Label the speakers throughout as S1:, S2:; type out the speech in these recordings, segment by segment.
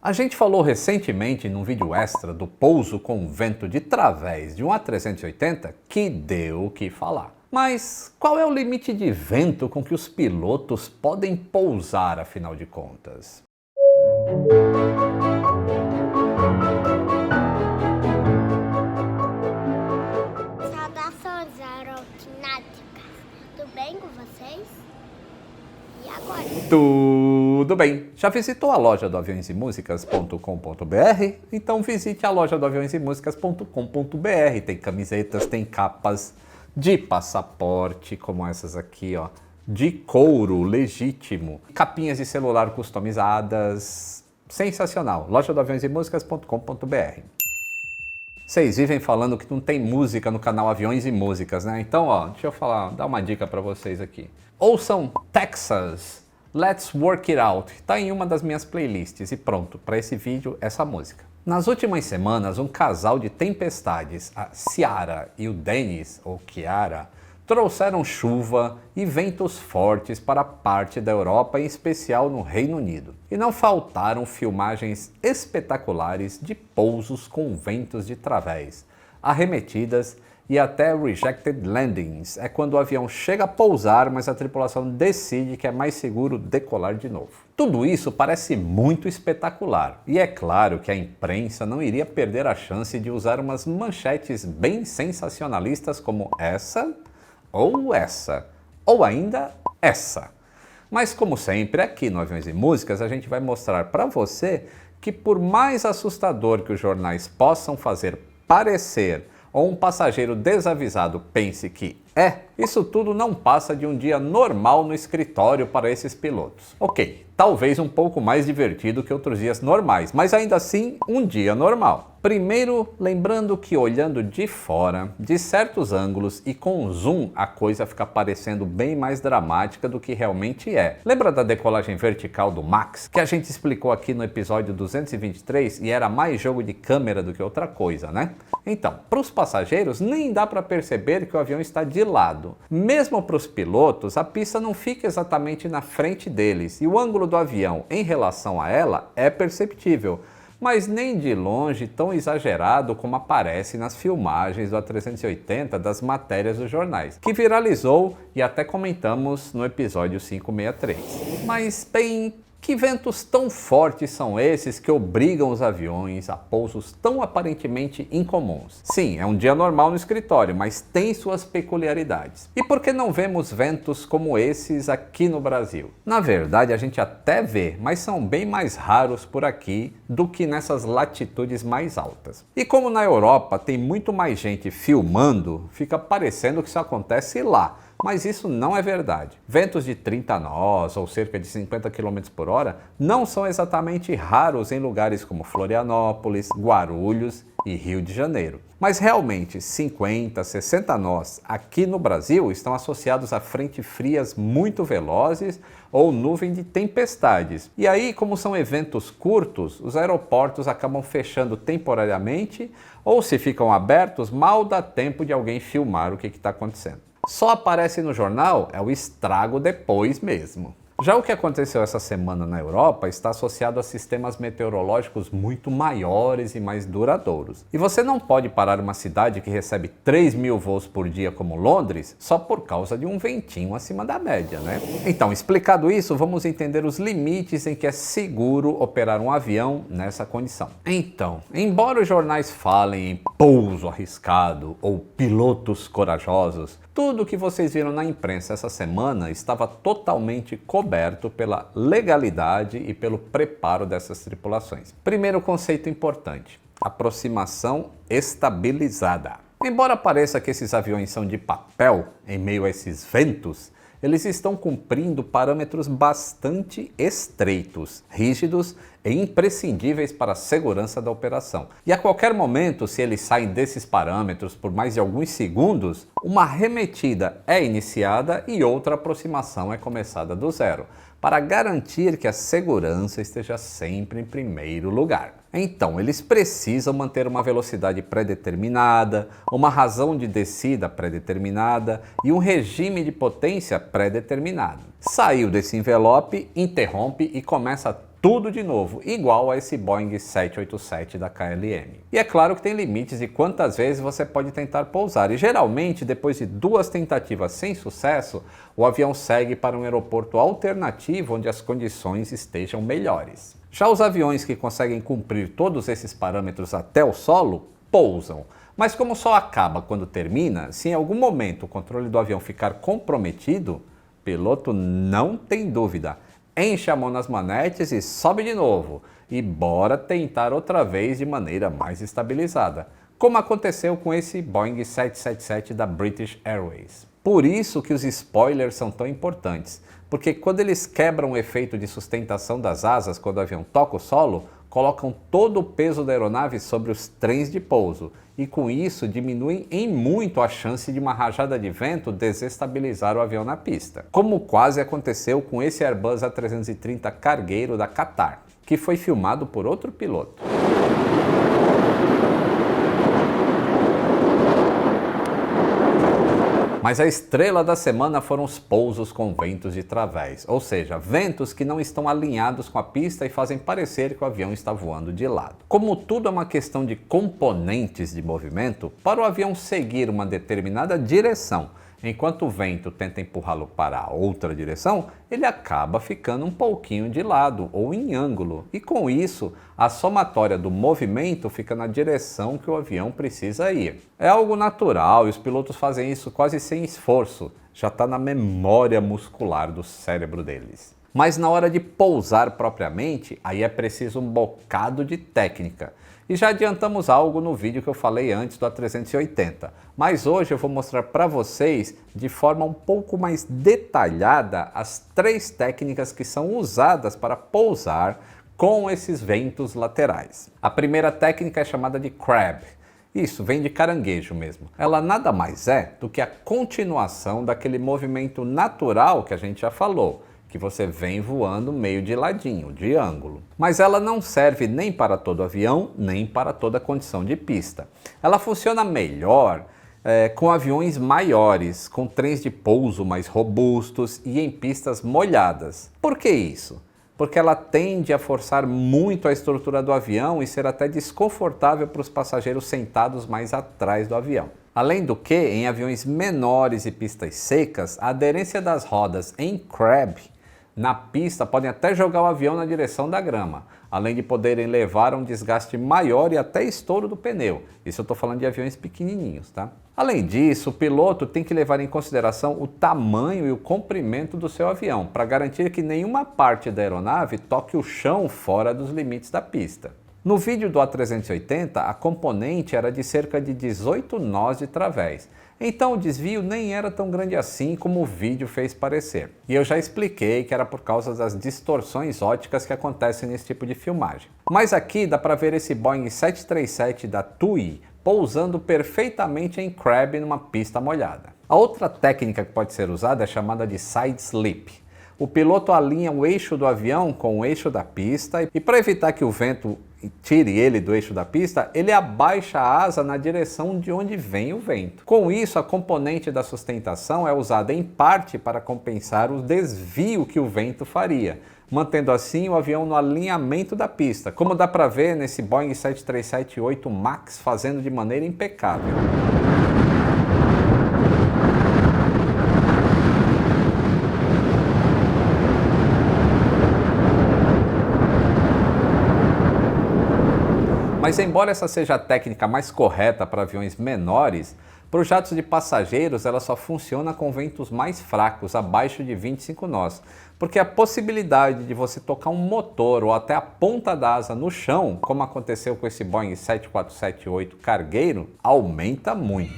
S1: A gente falou recentemente num vídeo extra do pouso com vento de través de um A380 que deu o que falar. Mas qual é o limite de vento com que os pilotos podem pousar, afinal de contas?
S2: Saudações aeronáuticas, tudo bem com vocês? E agora?
S1: Tudo bem! Já visitou a loja do aviõesemusicas.com.br? Então visite a loja do aviõesemusicas.com.br. Tem camisetas, tem capas de passaporte, como essas aqui, ó, de couro legítimo, capinhas de celular customizadas. Sensacional! Loja do aviõesemusicas.com.br. Vocês vivem falando que não tem música no canal Aviões e Músicas, né? Então, ó, deixa eu dar uma dica para vocês aqui. Ouçam Texas, Let's Work It Out. Tá em uma das minhas playlists e pronto, para esse vídeo, essa música. Nas últimas semanas, um casal de tempestades, a Ciara e o Dennis, ou Chiara, trouxeram chuva e ventos fortes para parte da Europa, em especial no Reino Unido. E não faltaram filmagens espetaculares de pousos com ventos de través, arremetidas e até rejected landings. É quando o avião chega a pousar, mas a tripulação decide que é mais seguro decolar de novo. Tudo isso parece muito espetacular, e é claro que a imprensa não iria perder a chance de usar umas manchetes bem sensacionalistas como essa, ou ainda essa. Mas como sempre, aqui no Aviões e Músicas, a gente vai mostrar para você que por mais assustador que os jornais possam fazer parecer, ou um passageiro desavisado pense que isso tudo não passa de um dia normal no escritório para esses pilotos. Ok, talvez um pouco mais divertido que outros dias normais, mas ainda assim um dia normal. Primeiro, lembrando que olhando de fora, de certos ângulos e com zoom, a coisa fica parecendo bem mais dramática do que realmente é. Lembra da decolagem vertical do Max, que a gente explicou aqui no episódio 223 e era mais jogo de câmera do que outra coisa, né? Então, para os passageiros, nem dá para perceber que o avião está de lado. Mesmo para os pilotos, a pista não fica exatamente na frente deles e o ângulo do avião em relação a ela é perceptível, mas nem de longe tão exagerado como aparece nas filmagens do A380 das matérias dos jornais, que viralizou e até comentamos no episódio 563. Mas, bem, que ventos tão fortes são esses que obrigam os aviões a pousos tão aparentemente incomuns? Sim, é um dia normal no escritório, mas tem suas peculiaridades. E por que não vemos ventos como esses aqui no Brasil? Na verdade, a gente até vê, mas são bem mais raros por aqui do que nessas latitudes mais altas. E como na Europa tem muito mais gente filmando, fica parecendo que isso acontece lá. Mas isso não é verdade. Ventos de 30 nós ou cerca de 50 km por hora não são exatamente raros em lugares como Florianópolis, Guarulhos e Rio de Janeiro. Mas realmente 50, 60 nós aqui no Brasil estão associados a frentes frias muito velozes ou nuvem de tempestades. E aí, como são eventos curtos, os aeroportos acabam fechando temporariamente ou se ficam abertos, mal dá tempo de alguém filmar o que está acontecendo. Só aparece no jornal é o estrago depois mesmo. Já o que aconteceu essa semana na Europa está associado a sistemas meteorológicos muito maiores e mais duradouros. E você não pode parar uma cidade que recebe 3.000 voos por dia como Londres só por causa de um ventinho acima da média, né? Então, explicado isso, vamos entender os limites em que é seguro operar um avião nessa condição. Então, embora os jornais falem em pouso arriscado ou pilotos corajosos, tudo o que vocês viram na imprensa essa semana estava totalmente coberto pela legalidade e pelo preparo dessas tripulações. Primeiro conceito importante: aproximação estabilizada. Embora pareça que esses aviões são de papel em meio a esses ventos, eles estão cumprindo parâmetros bastante estreitos, rígidos e imprescindíveis para a segurança da operação. E a qualquer momento, se eles saem desses parâmetros por mais de alguns segundos, uma arremetida é iniciada e outra aproximação é começada do zero, para garantir que a segurança esteja sempre em primeiro lugar. Então, eles precisam manter uma velocidade pré-determinada, uma razão de descida pré-determinada e um regime de potência pré-determinado. Saiu desse envelope, interrompe e começa tudo de novo, igual a esse Boeing 787 da KLM. E é claro que tem limites de quantas vezes você pode tentar pousar, e geralmente, depois de 2 tentativas sem sucesso, o avião segue para um aeroporto alternativo onde as condições estejam melhores. Já os aviões que conseguem cumprir todos esses parâmetros até o solo, pousam. Mas como só acaba quando termina, se em algum momento o controle do avião ficar comprometido, o piloto não tem dúvida. Enche a mão nas manetes e sobe de novo. E bora tentar outra vez de maneira mais estabilizada, como aconteceu com esse Boeing 777 da British Airways. Por isso que os spoilers são tão importantes, porque quando eles quebram o efeito de sustentação das asas quando o avião toca o solo, colocam todo o peso da aeronave sobre os trens de pouso e com isso diminuem em muito a chance de uma rajada de vento desestabilizar o avião na pista. Como quase aconteceu com esse Airbus A330 cargueiro da Qatar, que foi filmado por outro piloto. Mas a estrela da semana foram os pousos com ventos de través, ou seja, ventos que não estão alinhados com a pista e fazem parecer que o avião está voando de lado. Como tudo é uma questão de componentes de movimento, para o avião seguir uma determinada direção, enquanto o vento tenta empurrá-lo para a outra direção, ele acaba ficando um pouquinho de lado ou em ângulo. E com isso, a somatória do movimento fica na direção que o avião precisa ir. É algo natural e os pilotos fazem isso quase sem esforço. Já está na memória muscular do cérebro deles. Mas na hora de pousar propriamente, aí é preciso um bocado de técnica. E já adiantamos algo no vídeo que eu falei antes do A380, mas hoje eu vou mostrar para vocês de forma um pouco mais detalhada as 3 técnicas que são usadas para pousar com esses ventos laterais. A primeira técnica é chamada de crab. Isso, vem de caranguejo mesmo. Ela nada mais é do que a continuação daquele movimento natural que a gente já falou, que você vem voando meio de ladinho, de ângulo. Mas ela não serve nem para todo avião, nem para toda condição de pista. Ela funciona melhor com aviões maiores, com trens de pouso mais robustos e em pistas molhadas. Por que isso? Porque ela tende a forçar muito a estrutura do avião e ser até desconfortável para os passageiros sentados mais atrás do avião. Além do que, em aviões menores e pistas secas, a aderência das rodas em crab na pista podem até jogar o avião na direção da grama, além de poderem levar a um desgaste maior e até estouro do pneu. Isso eu estou falando de aviões pequenininhos, tá? Além disso, o piloto tem que levar em consideração o tamanho e o comprimento do seu avião, para garantir que nenhuma parte da aeronave toque o chão fora dos limites da pista. No vídeo do A380, a componente era de cerca de 18 nós de través, então o desvio nem era tão grande assim como o vídeo fez parecer. E eu já expliquei que era por causa das distorções óticas que acontecem nesse tipo de filmagem. Mas aqui dá para ver esse Boeing 737 da TUI pousando perfeitamente em crab numa pista molhada. A outra técnica que pode ser usada é chamada de side slip. O piloto alinha o eixo do avião com o eixo da pista e para evitar que o vento tire ele do eixo da pista, ele abaixa a asa na direção de onde vem o vento. Com isso, a componente da sustentação é usada em parte para compensar o desvio que o vento faria, mantendo assim o avião no alinhamento da pista, como dá para ver nesse Boeing 737-8 MAX fazendo de maneira impecável. Mas embora essa seja a técnica mais correta para aviões menores, para os jatos de passageiros ela só funciona com ventos mais fracos, abaixo de 25 nós, porque a possibilidade de você tocar um motor ou até a ponta da asa no chão, como aconteceu com esse Boeing 747-8 cargueiro, aumenta muito.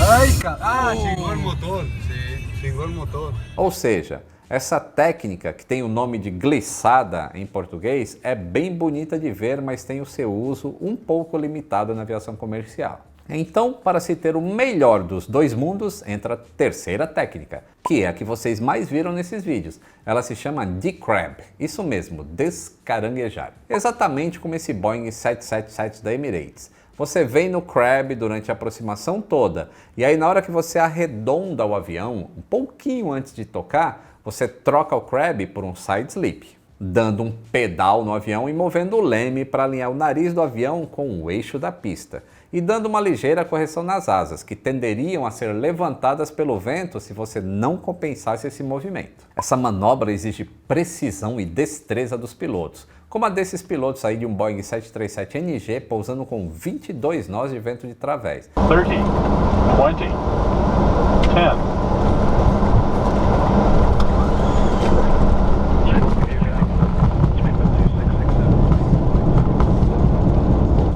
S3: Ai, cara! Ah, xingou o motor! Sim, xingou o motor.
S1: Ou seja, essa técnica, que tem o nome de glissada em português, é bem bonita de ver, mas tem o seu uso um pouco limitado na aviação comercial. Então, para se ter o melhor dos dois mundos, entra a terceira técnica, que é a que vocês mais viram nesses vídeos. Ela se chama decrab, isso mesmo, descaranguejar. Exatamente como esse Boeing 777 da Emirates. Você vem no crab durante a aproximação toda, e aí na hora que você arredonda o avião, um pouquinho antes de tocar, Você troca o crab por um side slip, dando um pedal no avião e movendo o leme para alinhar o nariz do avião com o eixo da pista, e dando uma ligeira correção nas asas, que tenderiam a ser levantadas pelo vento se você não compensasse esse movimento. Essa manobra exige precisão e destreza dos pilotos, como a desses pilotos aí de um Boeing 737NG pousando com 22 nós de vento de través.
S4: 30, 20, 10.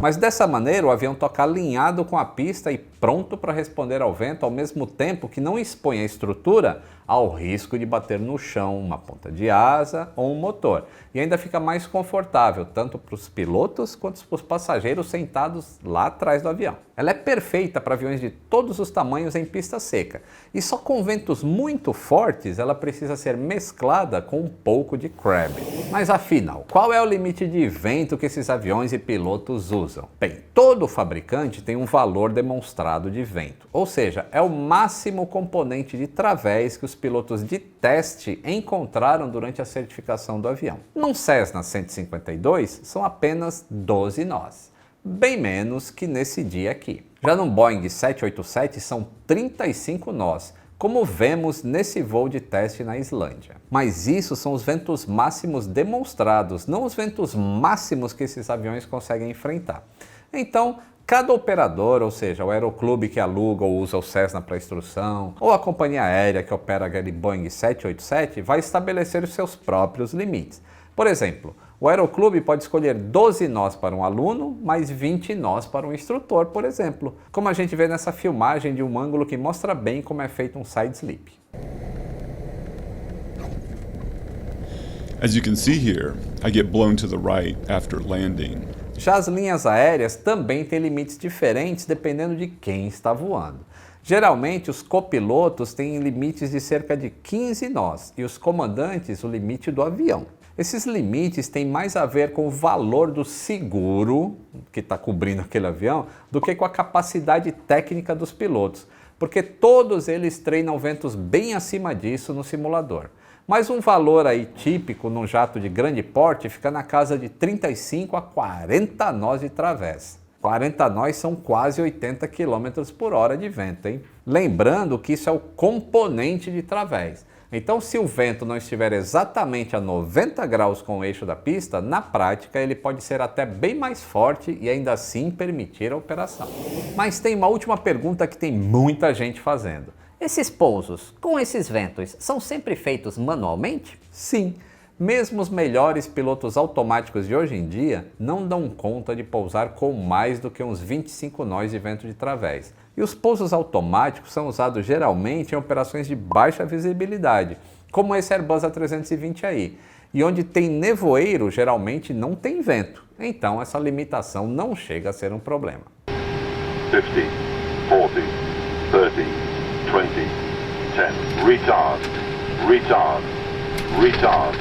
S1: Mas dessa maneira o avião toca alinhado com a pista e pronto para responder ao vento, ao mesmo tempo que não expõe a estrutura ao risco de bater no chão uma ponta de asa ou um motor. E ainda fica mais confortável, tanto para os pilotos quanto para os passageiros sentados lá atrás do avião. Ela é perfeita para aviões de todos os tamanhos em pista seca. E só com ventos muito fortes ela precisa ser mesclada com um pouco de crab. Mas afinal, qual é o limite de vento que esses aviões e pilotos usam? Bem, todo fabricante tem um valor demonstrado de vento, ou seja, é o máximo componente de través que os pilotos de teste encontraram durante a certificação do avião. Num Cessna 152 são apenas 12 nós, bem menos que nesse dia aqui. Já no Boeing 787 são 35 nós, como vemos nesse voo de teste na Islândia. Mas isso são os ventos máximos demonstrados, não os ventos máximos que esses aviões conseguem enfrentar. Então, cada operador, ou seja, o aeroclube que aluga ou usa o Cessna para instrução, ou a companhia aérea que opera aquele Boeing 787, vai estabelecer os seus próprios limites. Por exemplo, o aeroclube pode escolher 12 nós para um aluno, mais 20 nós para um instrutor, por exemplo, como a gente vê nessa filmagem de um ângulo que mostra bem como é feito um side slip.
S5: As you can see here, I get blown to the right after landing.
S1: Já as linhas aéreas também têm limites diferentes dependendo de quem está voando. Geralmente, os copilotos têm limites de cerca de 15 nós e os comandantes o limite do avião. Esses limites têm mais a ver com o valor do seguro que está cobrindo aquele avião do que com a capacidade técnica dos pilotos, porque todos eles treinam ventos bem acima disso no simulador. Mas um valor aí típico num jato de grande porte fica na casa de 35 a 40 nós de través. 40 nós são quase 80 km por hora de vento, hein? Lembrando que isso é o componente de través. Então, se o vento não estiver exatamente a 90 graus com o eixo da pista, na prática ele pode ser até bem mais forte e ainda assim permitir a operação. Mas tem uma última pergunta que tem muita gente fazendo.
S6: Esses pousos, com esses ventos, são sempre feitos manualmente?
S1: Sim, mesmo os melhores pilotos automáticos de hoje em dia não dão conta de pousar com mais do que uns 25 nós de vento de través. E os pousos automáticos são usados geralmente em operações de baixa visibilidade, como esse Airbus A320i, e onde tem nevoeiro geralmente não tem vento. Então essa limitação não chega a ser um problema.
S4: 50, 40, 30, 20, 10. Retard, retard, retard.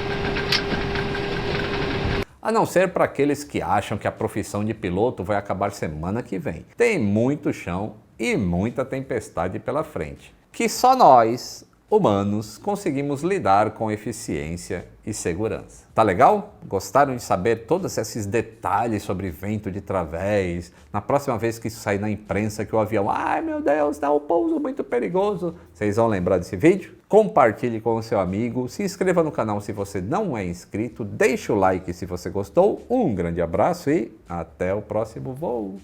S1: A não ser para aqueles que acham que a profissão de piloto vai acabar semana que vem. Tem muito chão e muita tempestade pela frente, que só nós, humanos, conseguimos lidar com eficiência e segurança. Tá legal? Gostaram de saber todos esses detalhes sobre vento de través? Na próxima vez que isso sair na imprensa que o avião, ai meu Deus, dá um pouso muito perigoso, vocês vão lembrar desse vídeo? Compartilhe com o seu amigo, se inscreva no canal se você não é inscrito, deixe o like se você gostou, um grande abraço e até o próximo voo!